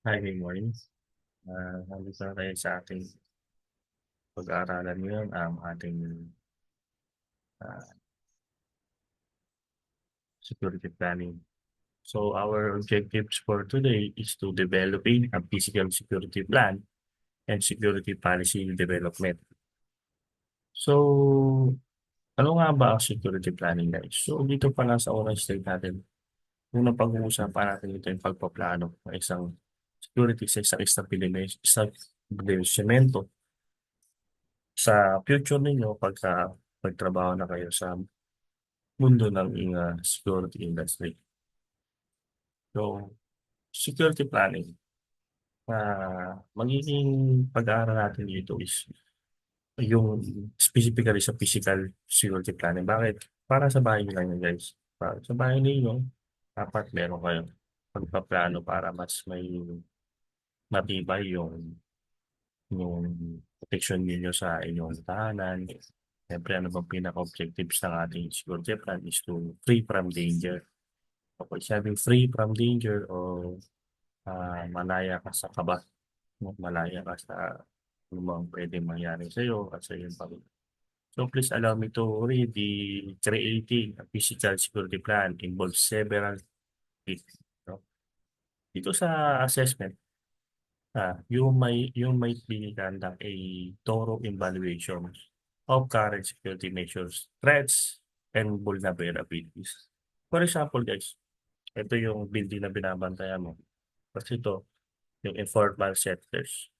Hi, good morning. Nandito na tayo sa ating pag-aaralan ngayon, ang ating ah, security planning. So our objectives for today is to developing a physical security plan and security policy development. So, ano nga ba ang security planning, guys? So, dito pa lang sa unang slide natin, unang pag-uusapan natin ito yung pagpaplano ng isang security sa isang establishmento sa future ninyo pagka magtrabaho na kayo sa mundo ng security industry. So, security planning, magiging pag-aaral natin dito is yung specifically sa physical security planning. Bakit? Para sa bahay nyo lang yun, guys. Para sa bahay ninyo, dapat meron kayong pagpaplano para mas may matibay yung protection ninyo sa inyong tahanan. Siyempre, ano bang pinaka-objectives ng ating security plan is to free from danger. Kapag sabing free from danger o malaya ka sa kaba, no? Malaya ka sa anumang pwedeng mangyari sa iyo at sa iyong pamilya. So please allow me to read the creating a physical security plan involves several things. No? Dito sa assessment, you might be conduct a thorough evaluation of current security measures, threats, and vulnerabilities. For example, guys, ito yung building na binabantayan mo. Kasi ito, yung informal settlers.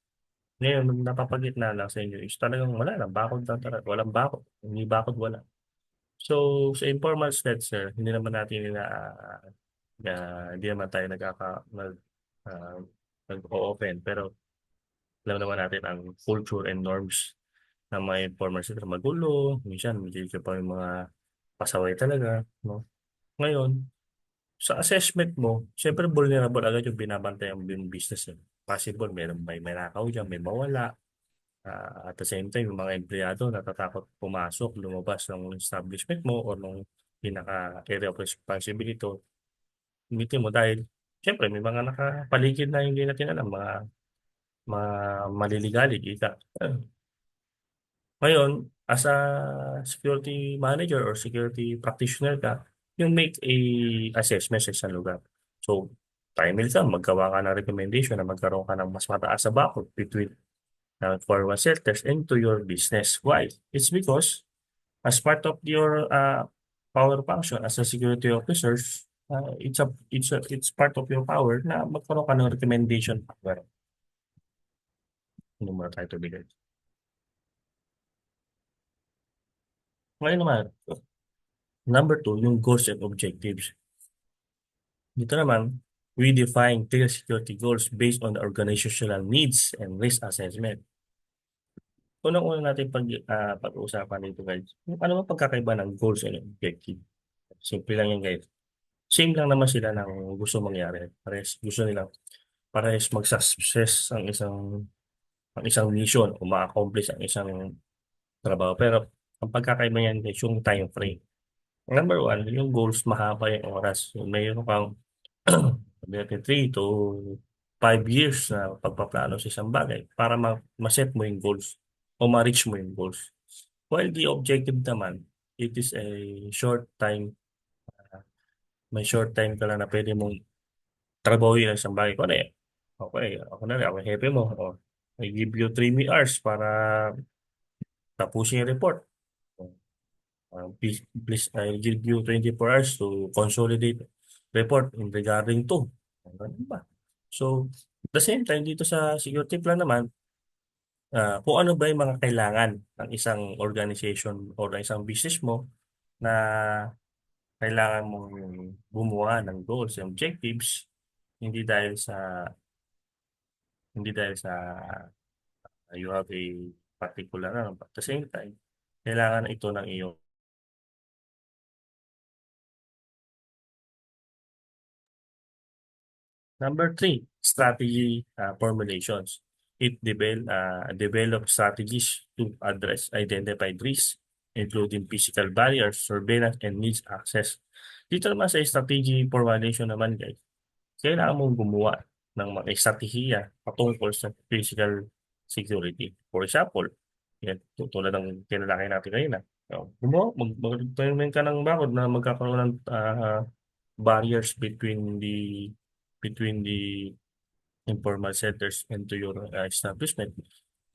Ngayon, nung napapagitna lang sa inyo is talagang wala lang, bakod lang talaga. Walang bakod. Hindi bakod, wala. So, sa informal settler, hindi naman natin hindi naman tayo uh, nag-o-open. Pero alam naman natin ang culture and norms ng mga informal settler. Magulo, minsan, hindi ka pa yung mga pasaway talaga. No? Ngayon, sa assessment mo, siyempre vulnerable agad yung binabantayan mo yung business. Eh. Possible, may nakaw dyan, may mawala. At the same time, yung mga empleyado natatakot pumasok, lumabas ng establishment mo o ng pinaka-area of responsibility. Gamitin mo dahil siyempre may mga nakapaligid na hindi natin alam, mga maliligalig, ika. Ngayon, as a security manager or security practitioner ka, you make a assessment sa isang lugar. So, timely ka, maggawa ka ng recommendation na magkaroon ka ng mas mataas sa bakod between forward shelters into your business. Why? It's because as part of your power function as a security officer, it's part of your power na magkaroon ka ng recommendation power. Ano muna tayo bigay. Ngayon naman, number two, yung goals and objectives. Dito naman, we define clear security goals based on the organizational needs and risk assessment. Unang-una natin pag-uusapan dito, guys. Ano ba pagkakaiba ng goals and objective? Simple lang yan, guys. Same lang naman sila ng gusto mangyari. Parehas gusto nila parehas mag-success ang isang mission o ma-accomplish ang isang trabaho. Pero ang pagkakaiba niyan is yung time frame. Number one, yung goals mahaba yung oras. So, mayroon kang sabi natin 3 to 5 years na pagpaplano sa isang bagay para ma-set mo yung goals o ma-reach mo yung goals. While the objective naman, it is a short time, may short time ka lang na pwede mong trabahuin ang isang bagay. Kung ano eh. Okay, ako na rin, ako yung hepe mo. O, I give you 3 hours para tapusin yung report. Please, I give you 24 hours to consolidate report in regarding to. Ganun ba? So, at the same time, dito sa security plan naman, kung ano ba yung mga kailangan ng isang organization o ng isang business mo na kailangan mong gumawa ng goals and objectives, hindi dahil sa hindi dahil sa you have a particular but at the same time, kailangan ito ng iyong number three, strategy formulations. Develop strategies to address identified risks, including physical barriers, surveillance, and needs access. Dito naman sa strategy formulation naman, guys, kailangan mong gumawa ng mga estratehiya patungkol sa physical security. For example, yan, tulad ng tinalakay natin ngayon na magtanim ka ng bakod na magkakaroon ng barriers between the informal setters into your establishment.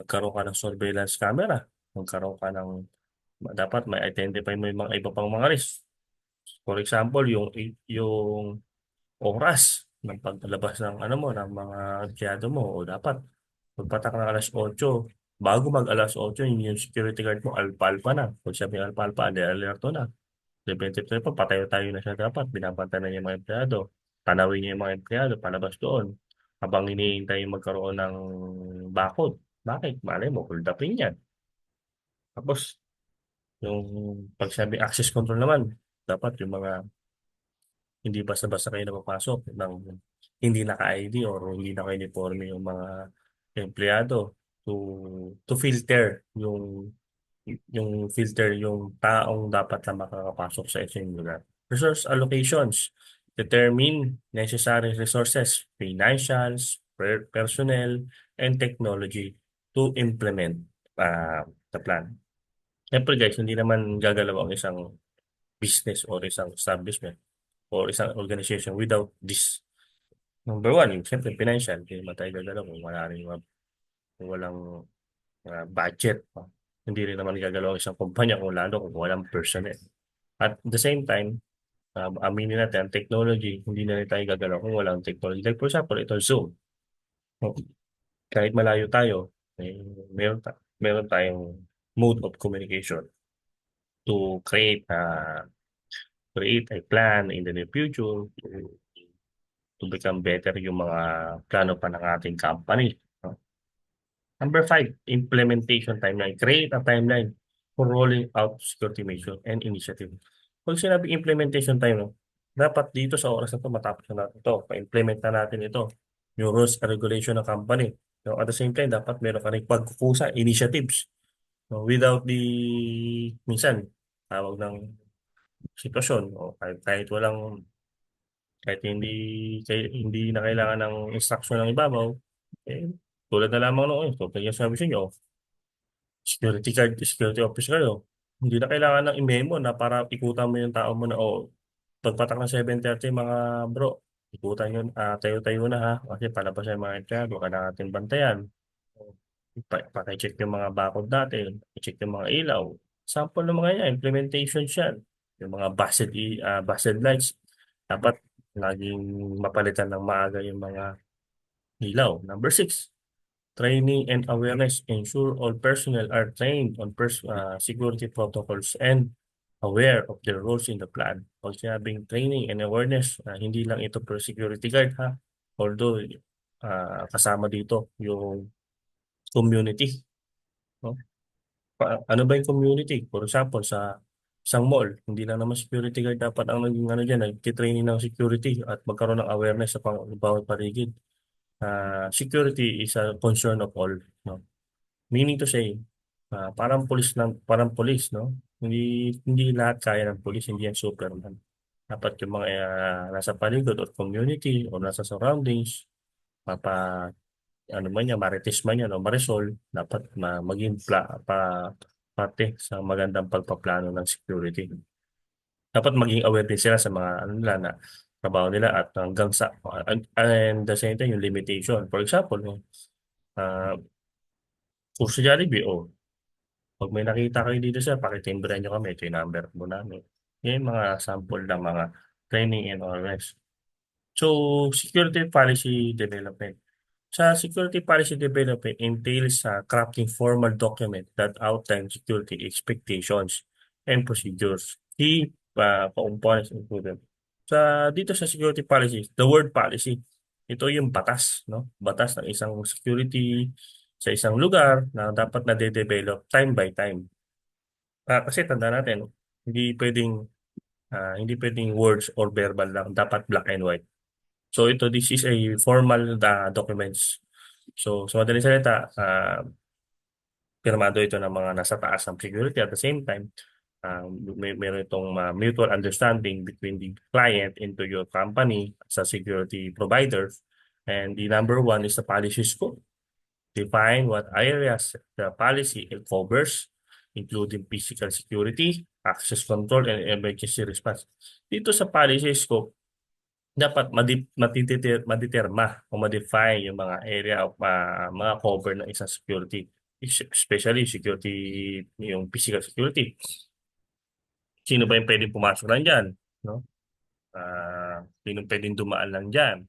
Magkaroon ka ng surveillance camera. Magkaroon ka ng dapat may identify mo yung mga iba pang mga risk. For example, yung oras ng paglalabas ng ano mo ng mga empleyado mo o dapat pagpatak ng alas 8 bago mag alas 8 yung security guard mo alpalpa na. Kung sabi alpalpa, alerto na. Preventive tayo pa, patayo tayo na siya dapat. Binabantayan na niya yung mga empleyado. Tanawin niya yung mga empleyado, palabas doon. Habang hinihintay yung magkaroon ng bakod. Bakit? Malay mo, hold upin yan. Tapos, yung pag sabi access control naman, dapat yung mga hindi basta-basta kayo napapasok ng hindi naka-ID or hindi naka-uniforme yung mga empleyado to filter yung taong dapat na makakapasok sa inyong lugar. Resource allocations determine necessary resources, financials, personnel, and technology to implement the plan. Siyempre guys, hindi naman gagalaw ang isang business or isang establishment or isang organization without this. Number one, yung siyempre financial. Hindi naman tayo gagalaw kung wala rin kung walang budget. Hindi rin naman gagalaw ang isang kumpanya kung lalo kung walang personnel. At the same time, aminin natin, ang technology, hindi na rin tayo gagalaw kung walang technology. Like for example, ito Zoom. Kahit malayo tayo, meron tayong mode of communication to create a plan in the near future to become better yung mga plano pa ng ating company. No? Number 5, implementation timeline. Create a timeline for rolling out security measure and initiative. Pag sinabi implementation time, no, dapat dito sa oras na to matapos na natin ito. Pa-implement na natin ito. Yung rules and regulation ng company. No, at the same time, dapat meron ka rin pagkukusa, initiatives. No, without minsan, tawag ng sitwasyon, o kahit hindi na kailangan ng instruction ng ibabaw, eh, tulad na lamang noon, so kaya sabi sa inyo, security officer kayo, hindi na kailangan ng i-memo na para ikutan mo yung tao mo na, pagpatak ng 7:30 mga bro, ikutan yun, tayo-tayo na ha, kasi palabas yung mga empleyado, ka na natin bantayan. Pakicheck yung mga bakod natin, i-check yung mga ilaw. Sample ng mga yan, implementation yan. Yung mga busted lights, dapat laging mapalitan ng maaga yung mga ilaw. Number 6, training and awareness. Ensure all personnel are trained on security protocols and aware of their roles in the plan. Pag sinabing training and awareness, hindi lang ito per security guard ha. Although, kasama dito yung community. No? Ano ba yung community? For example, sa isang mall, hindi lang naman security guard dapat ang naging ano dyan, nag-training ng security at magkaroon ng awareness sa bawat paligid. Security is a concern of all. No? Meaning to say, parang police, no? Hindi lahat kaya ng police, hindi yan Superman. Dapat yung mga nasa paligid or community or nasa surroundings, mapa ano man yan, Marites man yan o Marisol, dapat maging parte sa magandang pagpaplano ng security. Dapat maging aware din sila sa mga ano nila na trabaho nila at hanggang sa and the same time yung limitation. For example, uh, kung sa Jollibee, pag may nakita kayo dito sir, pakitimbre nyo kami, ito yung number po namin. Yan yung mga sample ng mga training and awareness. So, security policy development. Sa security policy development entails crafting formal document that outline security expectations and procedures. Key components included. Dito sa security policy, the word policy, ito yung batas, no? Batas ng isang security sa isang lugar na dapat na de-develop time by time. Kasi tanda natin, hindi pwedeng words or verbal lang, dapat black and white. So this is a formal documents. So sa madaling salita, pirmado ito ng mga nasa taas ng security. At the same time, meron itong mutual understanding between the client into your company sa security provider And the number one is the policy scope. Define what areas the policy covers, including physical security, access control, and emergency response. Dito sa policy scope, dapat maditerma o ma-define yung mga area of mga cover ng isang security. Especially security, yung physical security. Sino ba yung pwedeng pumasok lang dyan? No? Sino pwedeng dumaan lang dyan?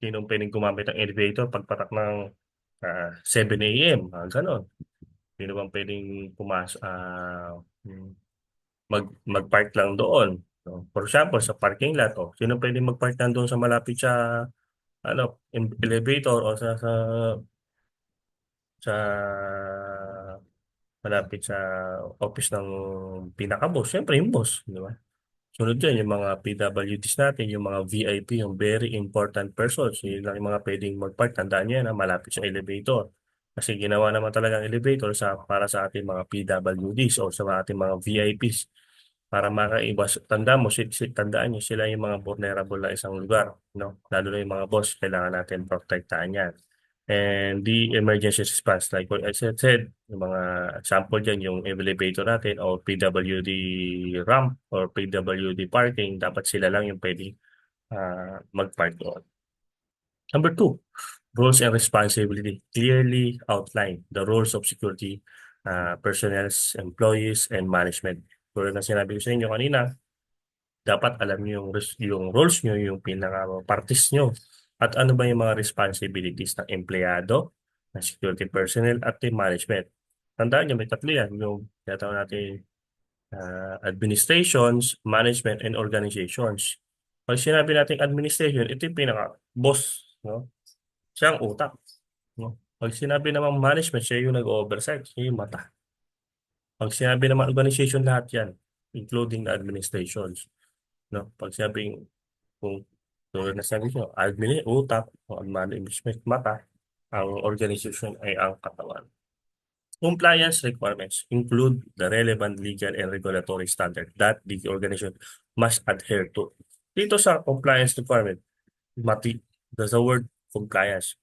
Sino pwedeng gumamit ng elevator pagpatak ng 7 a.m. Ganon. Sino bang pwedeng pumasok, mag-park lang doon. No? For example, sa parking lot, sino pwedeng mag-park lang doon sa malapit sa elevator o sa malapit sa office ng pinaka-boss. Siyempre, yung boss, di ba? Sunod dyan, yung mga PWDs natin, yung mga VIP, yung very important persons, yun lang yung mga pwedeng mag-park. Tandaan nyo yan, malapit sa elevator. Kasi ginawa naman talaga ang elevator para sa ating mga PWDs o sa ating mga VIPs para makaiwas. Tandaan nyo, sila yung mga vulnerable na isang lugar. No? Lalo na yung mga boss, kailangan natin protektahan yan. And the emergency response, like what I said, yung mga example dyan, yung elevator natin o PWD ramp or PWD parking, dapat sila lang yung pwedeng mag-park doon. Number two, roles and responsibility. Clearly outline the roles of security personnel, employees, and management. Tulad na sinabi ko sa inyo kanina, dapat alam niyo yung roles niyo, yung pinaka-parties niyo, at ano ba yung mga responsibilities ng empleyado, ng security personnel, at yung management. Tandaan niyo, may tatlo yan. Yung tinatawag natin administrations, management, and organizations. Pag sinabi natin administration, ito yung pinaka-boss. No? Siya ang utak. No? Pag sinabi naman management, siya yung nag-oversight, siya yung mata. Pag sinabi naman organization, lahat yan, including the administrations. No? Pag sinabing, kung tulad na sabi nyo, admin, utak, o management, mata, ang organization ay ang katawan. Compliance requirements include the relevant legal and regulatory standard that the organization must adhere to. Dito sa compliance requirement, there's a word compliance.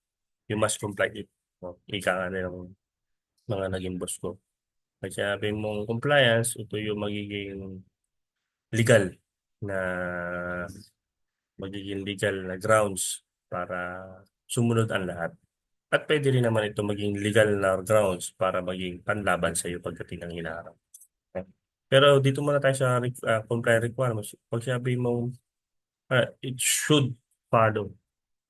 You must comply it. No? Ika nga ng mga naging boss ko. Pag sinabi mong compliance, ito yung legal na magiging legal na grounds para sumunod ang lahat. At pwede rin naman ito maging legal na grounds para maging panlaban sa iyo pagdating ng hinaharap. Okay? Pero dito muna tayo sa compliance requirements. Pag sinabi mo, it should follow,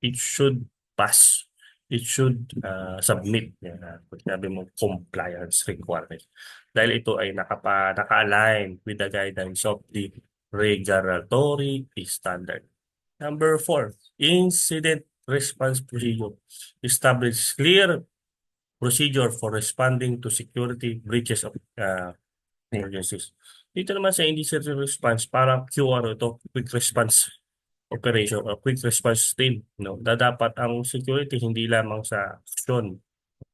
it should pass, it should submit. Yan, pag sinabi mo compliance requirements. Dahil ito ay naka-align with the guidance of the regulatory standard. Number 4, incident response procedure. Establish clear procedure for responding to security breaches of emergencies. Dito naman sa incident response, parang QR ito, quick response operation or quick response team. No? Dapat ang security hindi lamang sa action,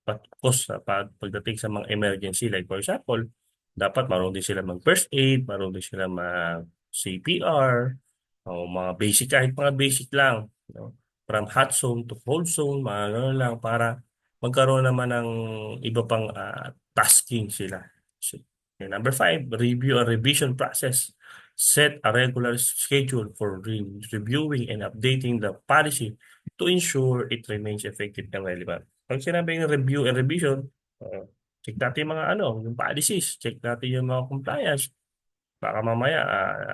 but cost pagdating sa mga emergency. Like for example, dapat marunong din sila mag-first aid, marunong din sila mag-CPR, o mga basic, kahit mga basic lang. No? From hot zone to cold zone, mga gano'n lang para magkaroon naman ng iba pang tasking sila. So, okay, number 5, review and revision process. Set a regular schedule for reviewing and updating the policy to ensure it remains effective and relevant. Pag sinabing review and revision, check natin yung mga yung policies, check natin yung mga compliance. Baka mamaya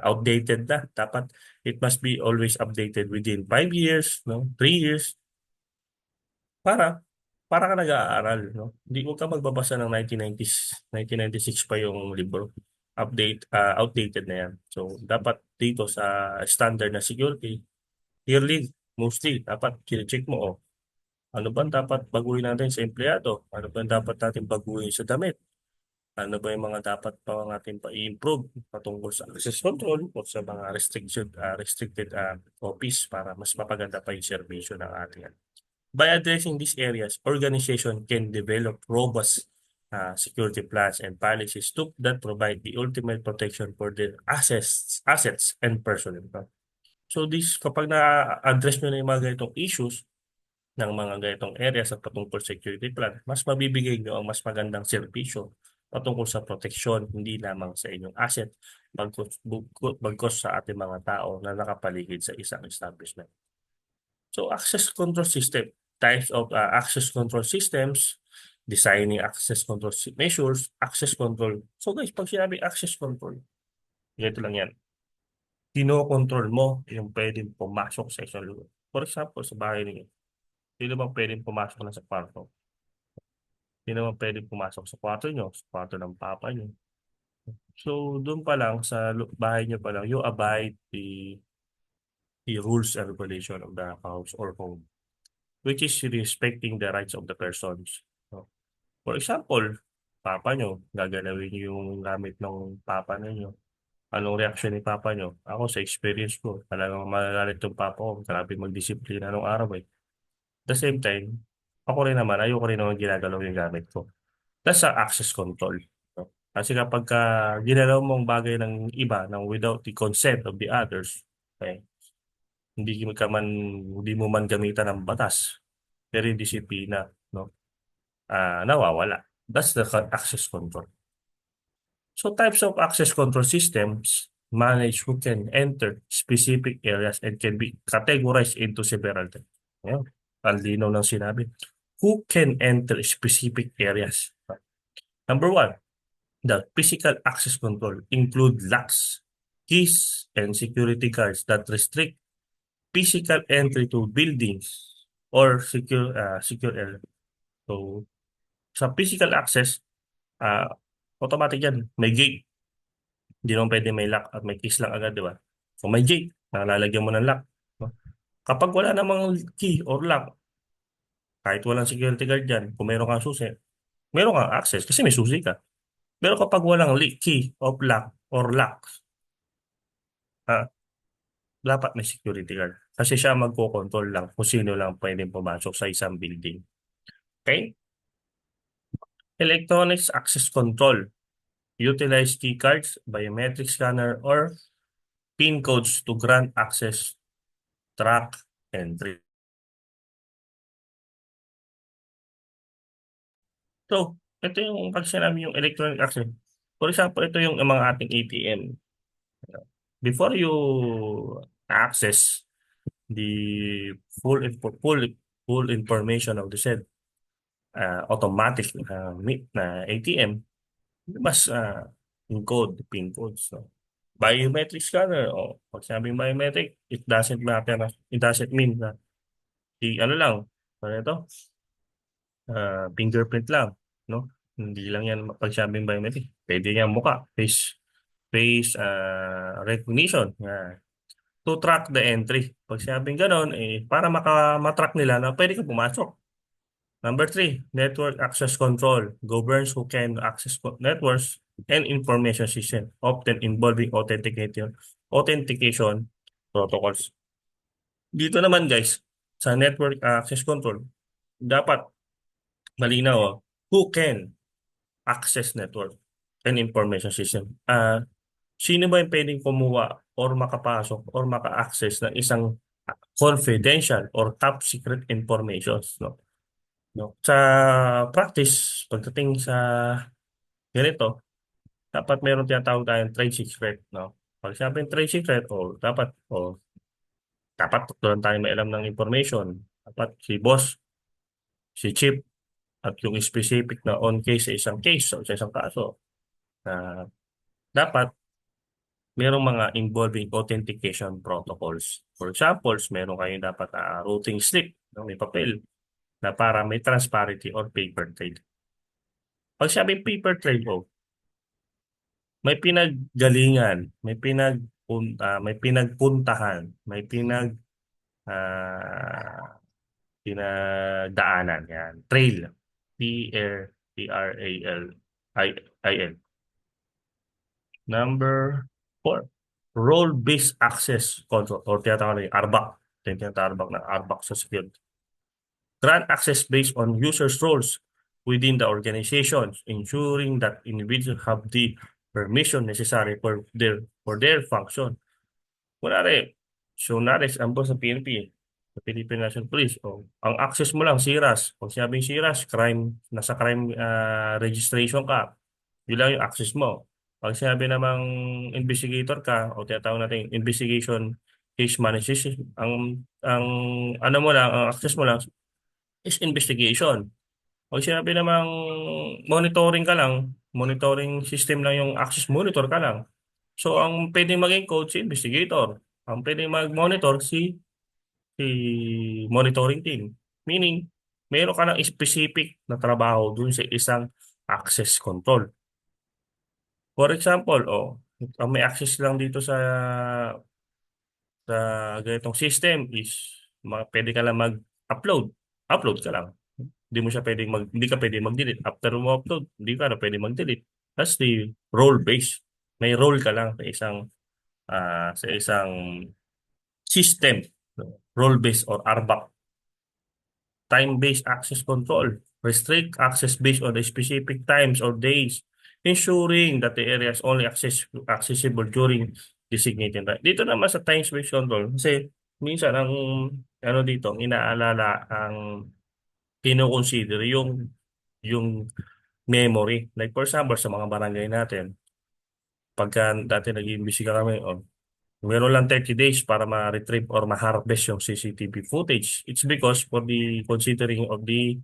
outdated na. Dapat it must be always updated within 5 years, no? 3 years. Para ka nag-aaral, no? Hindi mo ka magbabasa ng 1990s, 1996 pa yung libro. Outdated na yan. So, dapat dito sa standard na security, yearly, mostly, dapat check mo, ano ba dapat baguhin natin sa empleyado? Ano ba dapat natin baguhin sa damit? Ano ba yung mga dapat pa natin pa-improve patungkol sa access control o sa mga restricted office para mas mapaganda pa yung servisyo ng ating. By addressing these areas, organization can develop robust security plans and policies that provide the ultimate protection for their assets and personnel. So kapag na-address nyo na yung mga ganitong issues, ng mga ganitong area sa patungkol security plan, mas mabibigay nyo ang mas magandang serbisyo patungkol sa proteksyon, hindi lamang sa inyong asset, bagkos sa ating mga tao na nakapaligid sa isang establishment. So, access control system, types of access control systems, designing access control measures, access control. So guys, pag sinabi access control, ganito lang yan. Kinokontrol mo yung pwedeng pumasok sa isang lugar. For example, sa bahay ninyo, sino bang pwedeng pumasok na sa kwarto? Sino bang pwedeng pumasok sa kwarto nyo, sa kwarto ng papa nyo? So, doon pa lang, sa bahay nyo pa lang, you abide the rules and regulation of the house or home, which is respecting the rights of the persons. No? For example, papa nyo, gagalawin nyo yung gamit ng papa ninyo. Anong reaksyon ni papa nyo? Ako sa experience ko, talagang magagalit yung papa ko. Grabe magdisiplina nung araw eh. At the same time, ako rin naman, ayoko rin naman ginagalaw yung gamit ko. That's sa access control. No? Kasi kapag ginalaw mong bagay ng iba nang without the consent of the others, okay, hindi mo man gamitan ng batas, pero yung disiplina, no? Nawawala. That's the access control. So types of access control systems manage who can enter specific areas and can be categorized into several types. Ayan. Ang linaw ng sinabi. Who can enter specific areas? Number one, the physical access control include locks, keys, and security guards that restrict physical entry to buildings or secure area. So, sa physical access, uh, automatic yan. May gate. Hindi naman pwede may lock at may keys lang agad, di ba? So may gate, nalalagyan mo ng lock. No? Kapag wala namang key or lock, kahit walang security guard dyan, kung meron kang susi, meron kang access kasi may susi ka. Pero kapag walang key of lock or lock, ah, dapat may security guard. Kasi siya magko-control lang kung sino lang pwedeng pumasok sa isang building. Okay? Electronics access control. Utilize key cards, biometric scanner, or PIN codes to grant access, track, entry. So, ito yung pag sinabi yung electronic access. For example, ito yung mga ating ATM. Before you access the full full information of the said automatic na ATM, mas encode PIN codes. No? Biometric scanner, o pag sinabing biometric, it doesn't matter, it doesn't mean na ano lang, ano ito? Fingerprint lang, no? Hindi lang yan pag sabing biometric. Pwede yan mukha, face recognition. To track the entry. Pag sabing ganon, para matrack nila na pwede ka pumasok. Number three, network access control governs who can access networks and information system, often involving authentication protocols. Dito naman guys, sa network access control, dapat malinaw who can access network and information system. Sino ba yung pwedeng kumuha or makapasok or maka-access ng isang confidential or top secret informations, no? No. Sa practice, pagdating sa ganito, dapat meron tinatawag tayong trade secret, no? Pag sabing trade secret, dapat doon tayo may alam ng information. Dapat si boss, si chief, at yung specific na on case sa isang case o sa isang kaso, na dapat merong mga involving authentication protocols. For example, meron kayong dapat routing slip, no, may papel, na para may transparency or paper trail. Pag sabi paper trail, may pinaggalingan, may pinagpuntahan, may pinagdaanan. Yan. Trail. Trail. Number four, role-based access control or tinatawag na yung RBAC. Tinatawag na RBAC sa security. Grant access based on users' roles within the organization, ensuring that individuals have the permission necessary for their function. Kunwari, so naris, ambos sa PNP, Sa Philippine National Police. O, ang access mo lang, SIRAS. Pag sinabing SIRAS, crime, nasa crime registration ka. Yun lang yung access mo. Pag sinabi namang investigator ka, o tinatawag natin investigation case management, ang ano mo lang, ang access mo lang is investigation. Pag sinabi namang monitoring ka lang, monitoring system lang yung access, monitor ka lang. So, ang pwedeng maging coach, si investigator. Ang pwedeng mag-monitor, si monitoring team. Meaning, meron ka ng specific na trabaho dun sa isang access control. For example, ang may access lang dito sa ganitong system is pwede ka lang mag-upload. Upload ka lang. Hindi ka pwedeng mag-delete. After mo upload, hindi ka na pwede mag-delete. That's the role base. May role ka lang sa isang system. Role based or RBAC. Time-based access control. Restrict access based on the specific times or days, ensuring that the area is only accessible during designated time. Dito naman sa time-based control, kasi minsan ano dito, ang inaalala, ang kino-consider yung memory. Like for example, sa mga barangay natin, pagka dati nag-iimbestiga kami, meron lang 30 days para ma-retrieve or ma-harvest yung CCTV footage. It's because for the considering of the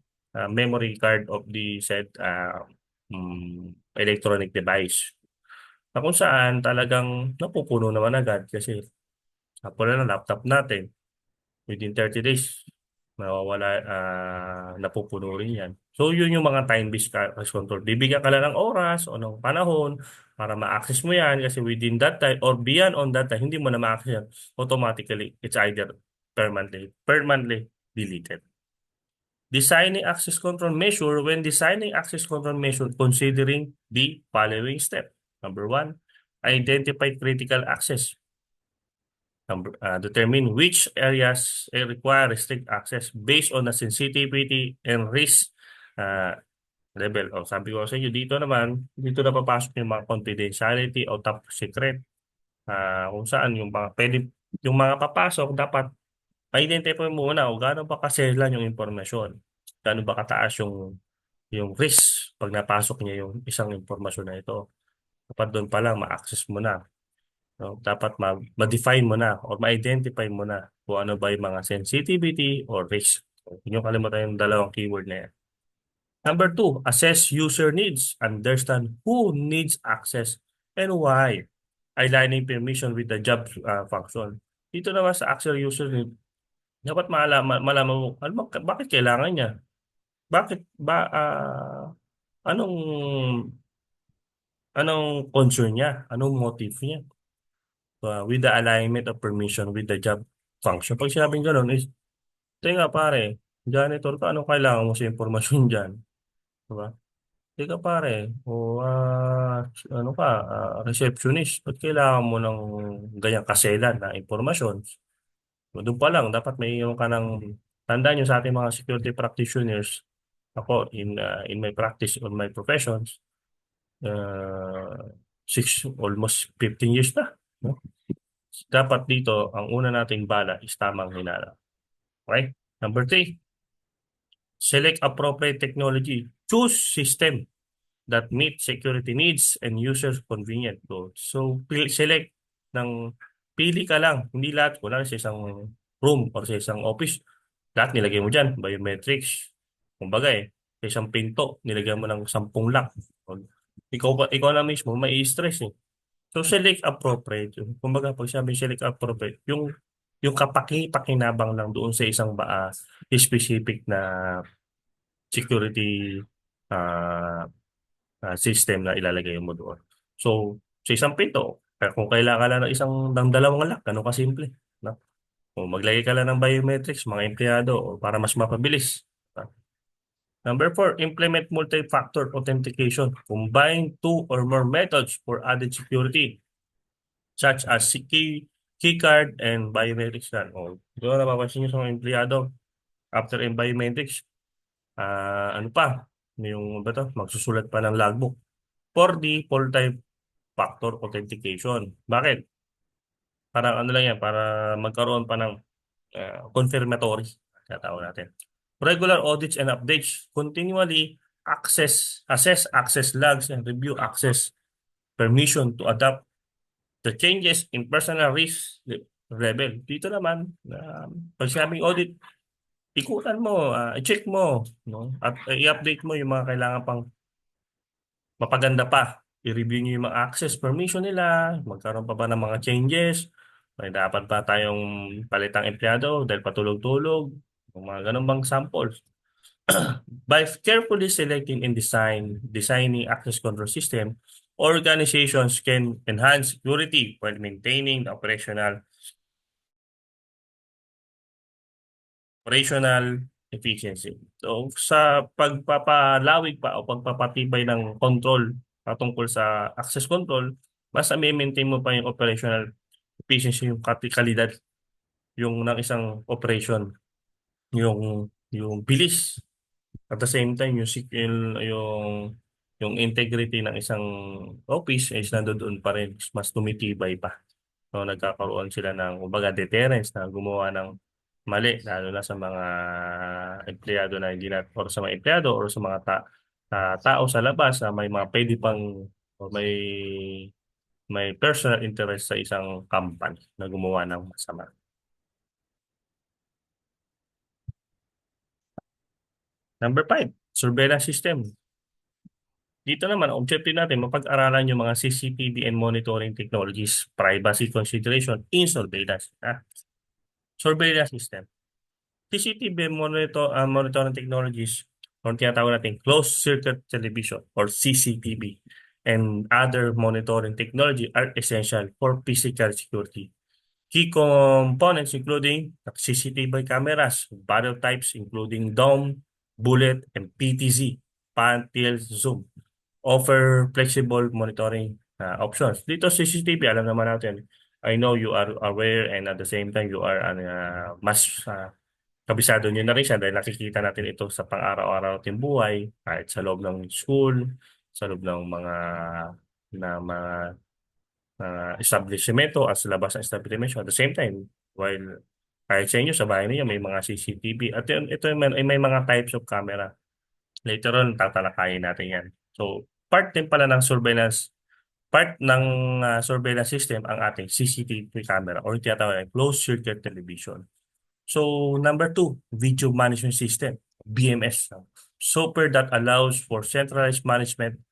memory card of the said electronic device. Na kung saan talagang napupuno naman agad kasi sa pula ng laptop natin, within 30 days, nawawala, napupuno rin yan. So, yun yung mga time-based access control. Bibigyan ka lang ng oras o ng panahon para ma-access mo yan kasi within that time or beyond on that time, hindi mo na ma-access yan. Automatically, it's either permanently deleted. Designing access control measure. When designing access control measure, considering the following step. Number one, identify critical access. Determine which areas require strict access based on the sensitivity and risk uh, level. O, sabi ko sa inyo, dito na papasok yung mga confidentiality o top secret. Kung saan yung mga papasok, dapat identify mo muna o gaano ba kaselan yung impormasyon. Gaano ba kataas yung risk pag napasok niya yung isang impormasyon na ito. Dapat doon pa lang ma-access mo na. No? Dapat ma-define mo na or ma-identify mo na kung ano ba yung mga sensitivity or risk. So, hindi nyo kalimutan yung dalawang keyword na yan. Number two, assess user needs. Understand who needs access and why. Aligning permission with the job function. Dito naman sa access user need, dapat malaman mo bakit kailangan niya. Bakit ba anong anong concern niya? Anong motive niya? With the alignment of permission with the job function. Pag sinabing gano'n is, teka pare, janitor ka, anong kailangan mo sa impormasyon dyan? Diba? Teka pare, ano ka, receptionist, ba't kailangan mo ng ganyang kaselan na impormasyon? So, doon pa lang, dapat may yung ka ng, tandaan nyo sa ating mga security practitioners, ako, in my practice, on my professions, uh, almost 15 years na. No? Dapat dito, ang una nating bala is tamang hinala. Okay? Number three, select appropriate technology. Choose system that meet security needs and user convenient goals. So, select pili ka lang. Hindi lahat. Wala sa isang room or sa isang office. Lahat nilagay mo dyan. Biometrics. Kumbaga sa isang pinto, nilagay mo ng 10 lock. Ikaw na mismo, may stress eh. So, select appropriate. Kumbaga, pag sabi select appropriate, yung kapaki-pakinabang lang doon sa isang specific na security uh, system na ilalagay mo doon. So, sa isang pinto, kung kailangan ka lang ng dalawang lock, ganun kasimple. No? O maglagay ka lang ng biometrics, mga empleyado, o para mas mapabilis. No? Number four, implement multi-factor authentication. Combine two or more methods for added security, such as key card and biometrics na. O, doon napapansin nyo sa mga empleyado, after in biometrics, ano pa, yung ba to, magsusulat pa ng logbook for the multi-factor authentication. Bakit? Para ano lang yan, para magkaroon pa ng confirmatory, tatawag natin. Regular audits and updates, continually assess access logs and review access permission to adapt the changes in personal risk level. Dito naman, pag sinabing audit, ikutan mo, i-check mo, no? At i-update mo yung mga kailangan pang mapaganda pa. I-review nyo yung mga access permission nila, magkaroon pa ba ng mga changes, may dapat ba tayong palitang empleyado dahil patulog-tulog, yung mga ganun bang samples. By carefully selecting and designing access control system, organizations can enhance security while maintaining the operational efficiency. So sa pagpapalawig pa o pagpapatibay ng control patungkol sa access control, mas i-maintain mo pa yung operational efficiency, yung kalidad yung ng isang operation, yung bilis. At the same time, yung integrity ng isang office is nandoon pa rin, mas tumitibay pa. So, nagkakaroon sila ng, kumbaga, deterrence na gumawa ng mali, lalo na sa mga empleyado na hindi na, or sa mga empleyado or sa mga tao sa labas na may mga pwede pang, o may personal interest sa isang company na gumawa ng masama. Number 5, surveillance system. Dito naman, ang objective natin, mapag-aralan yung mga CCTV and monitoring technologies, privacy consideration in surveillance. Surveillance system. CCTV monitoring technologies, o tinatawag natin closed circuit television or CCTV, and other monitoring technology are essential for physical security. Key components including CCTV cameras, barrel types including dome, bullet, and PTZ, pan, tilt, zoom, offer flexible monitoring options. Dito CCTV, alam naman natin, I know you are aware and at the same time you are mas kabisado nyo na rin siya dahil nakikita natin ito sa pang-araw-araw nating buhay, kahit sa loob ng school, sa loob ng mga establishmento at sa labas ng establishmento. At the same time, while kahit sa inyo, sa bahay niyo may mga CCTV. At yun, ito may mga types of camera. Later on, tatalakayin natin yan. So, part ng surveillance system ang ating CCTV camera or tinatawag na closed circuit television. So, number 2, video management system, BMS. Software that allows for centralized management,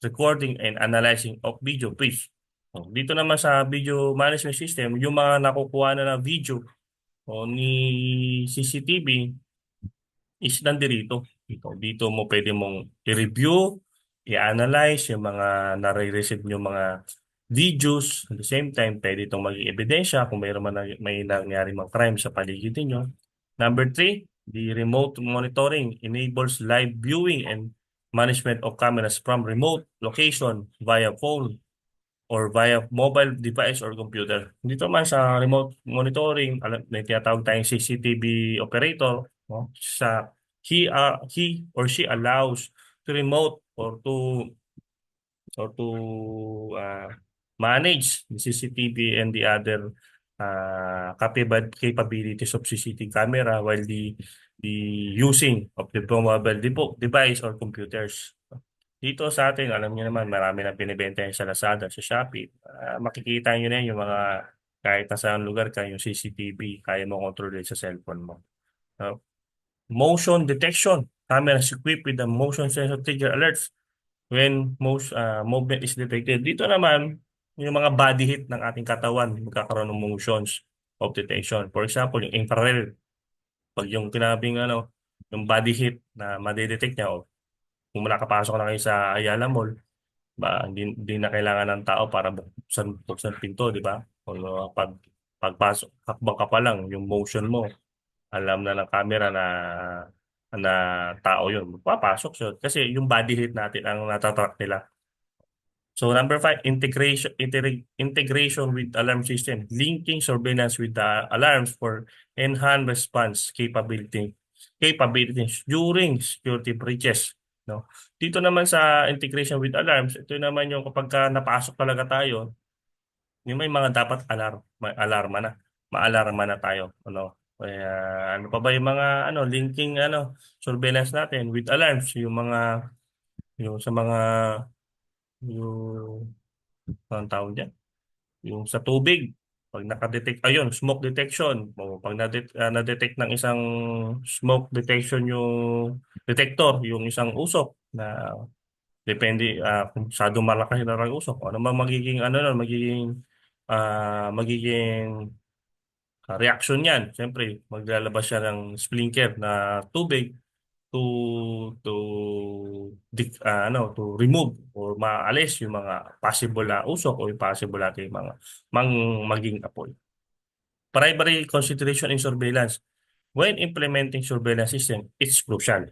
recording, and analyzing of video feeds. Dito naman sa video management system, yung mga nakukuha na video ni CCTV is nandirito. Dito mo pwede mong i-review, i-analyze yung mga nare-receive yung mga videos. At the same time, pwede itong maging ebidensya kung may nangyari mga crime sa paligid ninyo. Number 3, the remote monitoring enables live viewing and management of cameras from remote location via phone or via mobile device or computer. Dito man sa remote monitoring, may tinatawag tayong CCTV operator, no? He or she allows to remote or to manage the CCTV and the other capabilities of CCTV camera while the using of the mobile device or computers. Dito sa atin, alam niyo naman, marami na binibenta yan sa Lazada, sa Shopee. Makikita niyo na yung mga kahit nasa lugar ka, yung CCTV, kaya mo control sa cellphone mo. Motion detection. Cameras equipped with the motion sensor trigger alerts when movement is detected. Dito naman, yung mga body hit ng ating katawan, magkakaroon ng motions of detection. For example, yung infrared. Pag yung tinabing yung body hit na madidetect niya, kung nakapasok na kayo sa Ayala Mall, hindi na kailangan ng tao para buksan pinto, di ba? O pagpasok, hakbang ka pa lang, yung motion mo, alam na ng camera na tao yun. Papasok siya. Kasi yung body hit natin ang natatrack nila. So number 5, integration with alarm system, linking surveillance with the alarms for enhanced response capabilities during security breaches. No? Dito naman sa integration with alarms, ito naman yung kapag napasok talaga tayo, yung may mga dapat may alarma na. Maalarma na tayo. Ano? Kaya ano pa ba yung mga linking surveillance natin with alarms, yung sa mga yung anong tawag diyan? Yung sa tubig, pag nakadetect, ayun, smoke detection. O pag na-detect ng isang smoke detection yung detector, yung isang usok na depende kung masyadong malakas na ng usok. Ano man magiging magiging reaction niyan. Siyempre, maglalabas siya ng splinter na tubig to to to remove or maalis yung mga possible na usok o yung possible natin mga maging apoy. Primary consideration in surveillance. When implementing surveillance system, it's crucial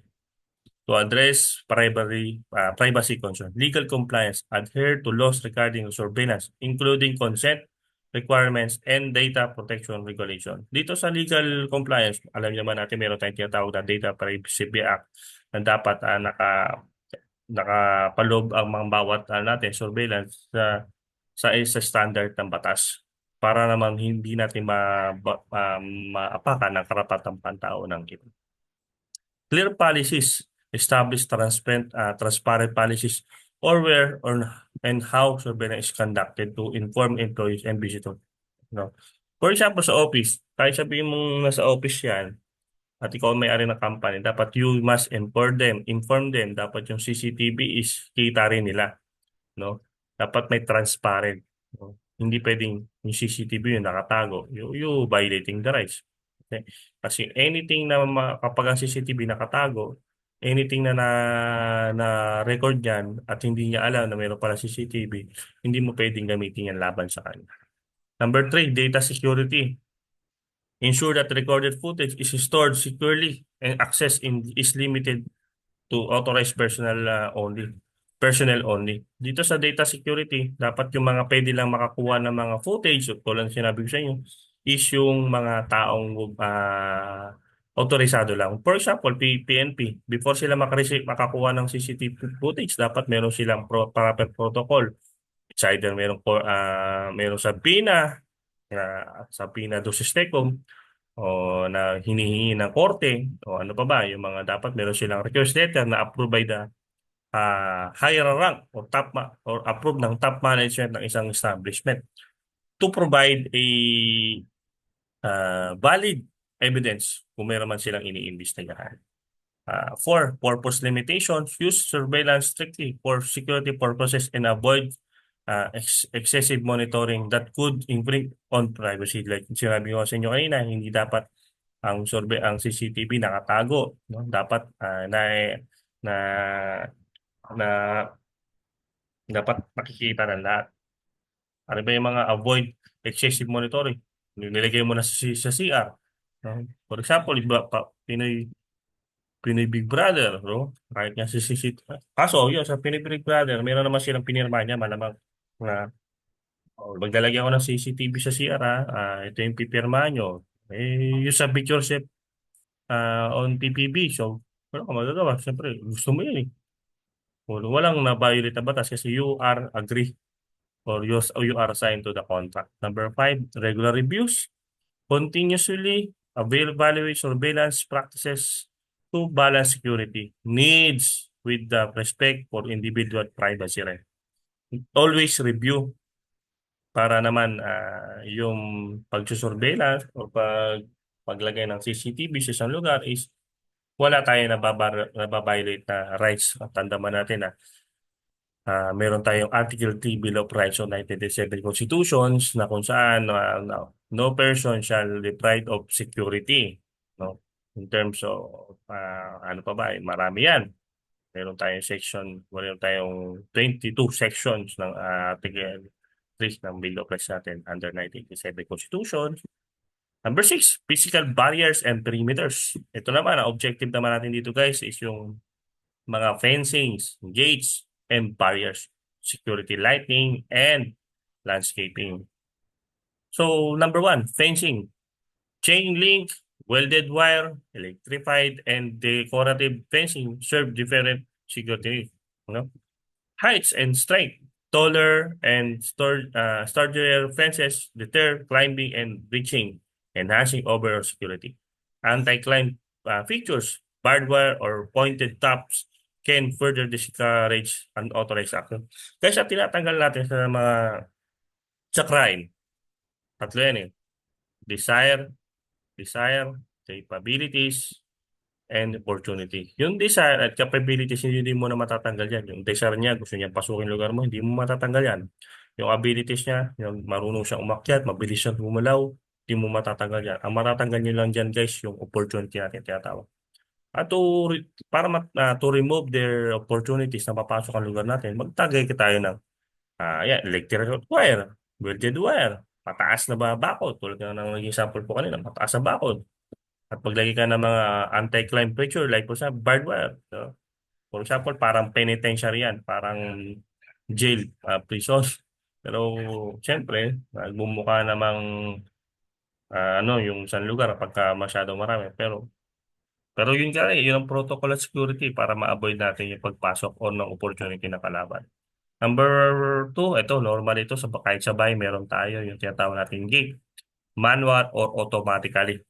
to address privacy concerns, legal compliance, adhere to laws regarding surveillance, including consent requirements and data protection regulation. Dito sa legal compliance, alam naman natin meron tayong tinatawag na Data Privacy Act na dapat nakapalob ang mga bawat natin surveillance sa standard ng batas para naman hindi natin maapakan ang karapatang pantao ng iba. Clear policies, establish transparent policies or where or and how surveillance is conducted to inform employees and visitors. No? For example, sa office, kahit sabihin mong nasa office yan, at ikaw ang may-ari ng company, dapat you must inform them, dapat yung CCTV is kita rin nila, no? Dapat may transparent, no? Hindi pwedeng yung CCTV yung nakatago, you violating the rights. Okay? Kasi anything na kapag ang CCTV nakatago, anything na record niyan at hindi niya alam na mayroon pala CCTV, hindi mo pwedeng gamitin yan laban sa kanya. Number three, data security. Ensure that recorded footage is stored securely and is limited to authorized personnel only. Dito sa data security, dapat yung mga pwede lang makakuha ng mga footage, tulad ng sinabi ko sa inyo, is yung mga taong autorisado lang. For example, PNP, before sila makakuha ng CCTV footage, dapat meron silang proper protocol. It's either meron sa PINA, sa PINA Duces Tecum, o na hinihingi ng korte, o ano pa ba, yung mga dapat meron silang request letter na approved by the higher rank or approved ng top management ng isang establishment to provide a valid evidence kung meron man silang iniimbestigahan. Four, purpose limitations. Use surveillance strictly for security purposes and avoid excessive monitoring that could infringe on privacy. Like sinabi ko sa inyo kanina, hindi dapat ang CCTV nakatago, no? Dapat na na dapat makikita ng lahat. Ano ba yung mga avoid excessive monitoring? Nilagay mo na sa CR. No? For example, iba pa, Pinoy Big Brother, no? Kahit nga si CCTV. Kaso, yun, sa Pinoy Big Brother, meron naman silang pinirma niya, malamang na maglalagay ako ng CCTV sa CR, ito yung pipirma nyo. You submit yourself on PPB. So, wala ka magagawa. Siyempre, gusto mo yun eh. Walang na-violate na batas kasi you are agree or you are assigned to the contract. Number five, regular reviews. Continuously evaluate surveillance practices to balance security needs with the respect for individual privacy right. Always review para naman yung pagsusurveillance o paglagay ng CCTV sa isang lugar is wala tayo nababiolate na rights. At tandaan natin na meron tayong Article 3 Bill of Rights of 1987 Constitutions na kung saan no person shall deprive of security. No? In terms of, ano pa ba, marami yan. Meron tayong 22 sections ng Article 3 ng Bill of Rights natin under 1987 Constitution. Number 6, physical barriers and perimeters. Ito naman, ang objective naman natin dito guys is yung mga fencings, gates, and barriers, security lighting, and landscaping. So, number 1, fencing. Chain link, welded wire, electrified, and decorative fencing serve different security. No? Heights and strength. Taller and sturdier fences deter climbing and breaching, enhancing overall security. Anti-climb features, barbed wire or pointed tops can further discourage unauthorized action. Kaya tinatanggal natin sa mga sa crime. Tatlo yan eh. Desire, desire, capabilities, and opportunity. Yung desire at capabilities, hindi mo na matatanggal yan. Yung desire niya, gusto niya pasukin lugar mo, hindi mo matatanggal yan. Yung abilities niya, yung marunong siyang umakyat, mabilis siyang gumalaw, hindi mo matatanggal yan. Ang matatanggal niyo lang dyan, guys, yung opportunity natin tinatawag. At to remove their opportunities na papasok ang lugar natin, magtagay ka tayo ng electrical wire, welded wire, pataas na ba bakod, tulad nga ng naging sample po kanina, pataas na bakod. At paglagay ka ng mga anti-climb feature, like po sa barbed wire. No? For example, parang penitentiary yan, parang jail, prison. Pero, siyempre, nagbumuka namang yung isang lugar pagka masyadong marami. Pero yun ka yun ang protocol at security para ma-avoid natin yung pagpasok o ng opportunity na kalaban. Number two, ito, normal ito, kahit sa bahay, meron tayo yung tinatawag natin gate, manual or automatically.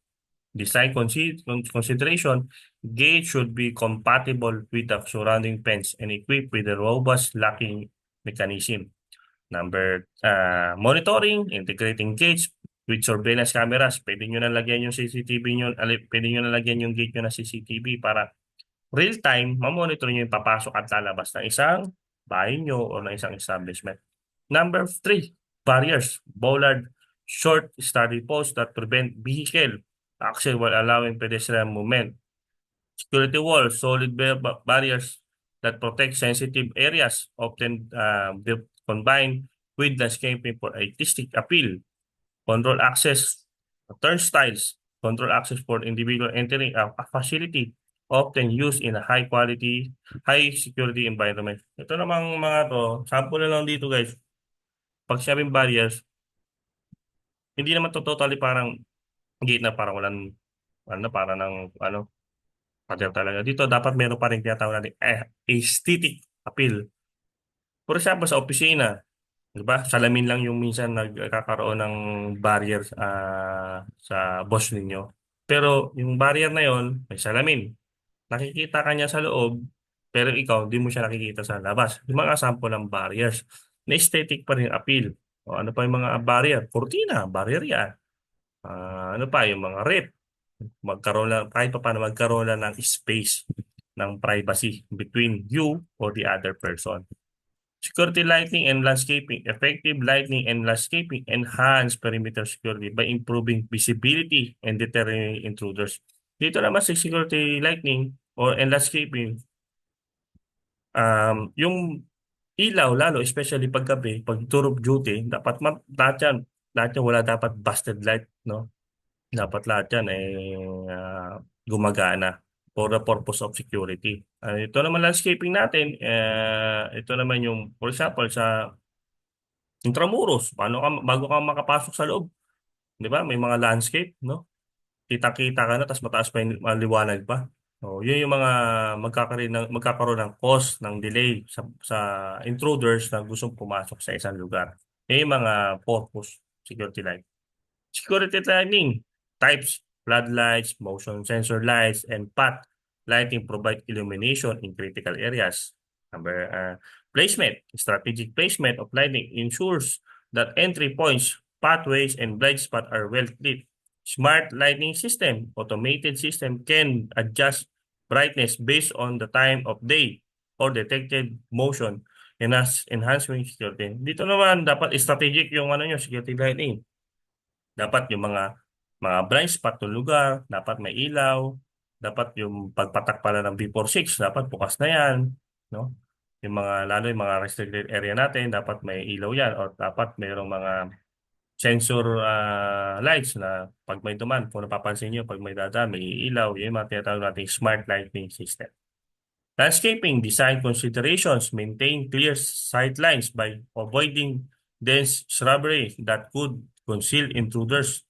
Design consideration, gate should be compatible with the surrounding fence and equipped with a robust locking mechanism. Monitoring, integrating gates with surveillance cameras. Pwede nyo na lagyan yung CCTV nyo, pwede nyo na lagyan yung gate nyo na CCTV para real time, mamonitor nyo yung papasok at lalabas ng isang bahay nyo o ng isang establishment. Number three, barriers, bollard, short study posts that prevent vehicle access while allowing pedestrian movement. Security walls, solid barriers that protect sensitive areas, often combined with landscaping for artistic appeal. Control access, turnstiles, control access for individual entering a facility, often used in a high quality, high security environment. Ito namang mga to, sample na lang dito guys. Pag sinabing barriers, hindi naman to totally parang gate na parang walang, para ng, pader talaga. Dito dapat meron pa rin tinatawag natin aesthetic appeal. For example, sa opisina, di ba? Salamin lang yung minsan nagkakaroon ng barrier sa boss ninyo. Pero yung barrier na yon may salamin. Nakikita ka niya sa loob, pero ikaw, di mo siya nakikita sa labas. Yung mga sample ng barriers. Na aesthetic pa rin yung appeal. O, ano pa yung mga barrier? Cortina, barrier yan. Ano pa, yung mga rep. Magkaroon lang, kahit pa paano magkaroon lang ng space ng privacy between you or the other person. Security lighting and landscaping. Effective lighting and landscaping enhance perimeter security by improving visibility and deterring intruders. Dito naman sa security lighting and landscaping, yung ilaw, lalo, especially paggabi, pag tour of duty, dapat lahat yan, wala dapat busted light, no? Dapat lahat yan gumagana for the purpose of security. Ito naman landscaping natin, ito naman yung, for example, sa Intramuros, bago ka makapasok sa loob, di ba? May mga landscape, no? Kita-kita ka na, tapos mataas pa yung maliwanag pa. So, yun yung mga magkakaroon ng cost, ng delay sa intruders na gustong pumasok sa isang lugar. Yun yung mga purpose, security light. Security lighting, types, floodlights, motion sensor lights, and path lighting provide illumination in critical areas. Placement, strategic placement of lighting ensures that entry points, pathways, and blind spots are well lit. Smart lighting system, automated system can adjust brightness based on the time of day or detected motion, enhancing security. Dito naman, dapat strategic yung security lighting. Dapat yung mga blind spot ng lugar, dapat may ilaw, dapat yung pagpatak pala ng B46, dapat bukas na yan, no? Lalo yung mga restricted area natin, dapat may ilaw yan o dapat mayroong mga sensor lights na pag may duman, kung napapansin nyo, pag may dada, may ilaw, yung mga tinatawag natin smart lighting system. Landscaping design considerations maintain clear sight lines by avoiding dense shrubbery that could conceal intruders.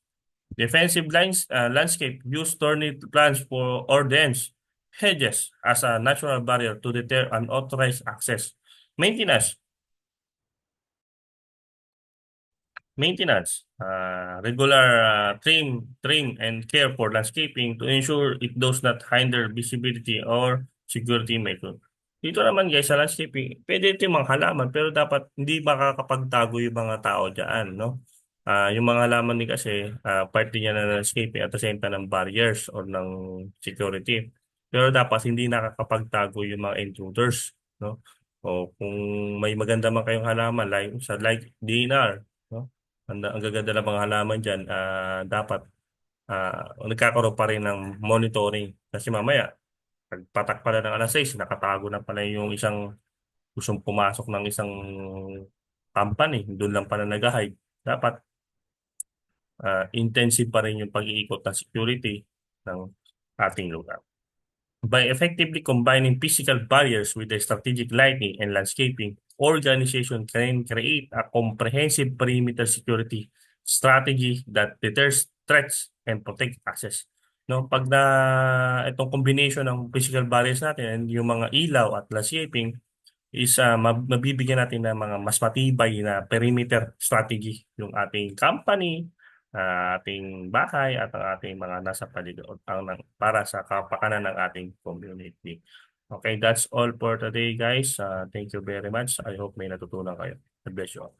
Defensive landscape use thorny plants or dense hedges as a natural barrier to deter unauthorized access. Maintenance. Maintenance, regular trim and care for landscaping to ensure it does not hinder visibility or security measure. Dito naman guys sa landscaping, pwede ito yung mga halaman pero dapat hindi makakapagtago yung mga tao dyan, no? Yung mga halaman din kasi, part din yan ng landscaping at the same time ng barriers or ng security. Pero dapat hindi nakakapagtago yung mga intruders, no? O kung may maganda man kayong halaman like DNR, no? Ang gaganda ng mga halaman dyan, dapat nagkakaroon pa rin ng monitoring. Kasi mamaya, pagpatak pala ng alas 6, nakatago na pala yung isang gustong pumasok ng isang company, doon lang pala nag-hide. Dapat intensive pa rin yung pag-iikot ng security ng ating lugar. By effectively combining physical barriers with the strategic lighting and landscaping, organization can create a comprehensive perimeter security strategy that deters threats and protect access. No, pag na itong combination ng physical barriers natin and yung mga ilaw at landscaping is mabibigyan natin ng mga mas matibay na perimeter strategy yung ating company, ating bahay at ang ating mga nasa paligid para sa kapakanan ng ating community. Okay, that's all for today guys. Thank you very much. I hope may natutunan kayo. God bless you all.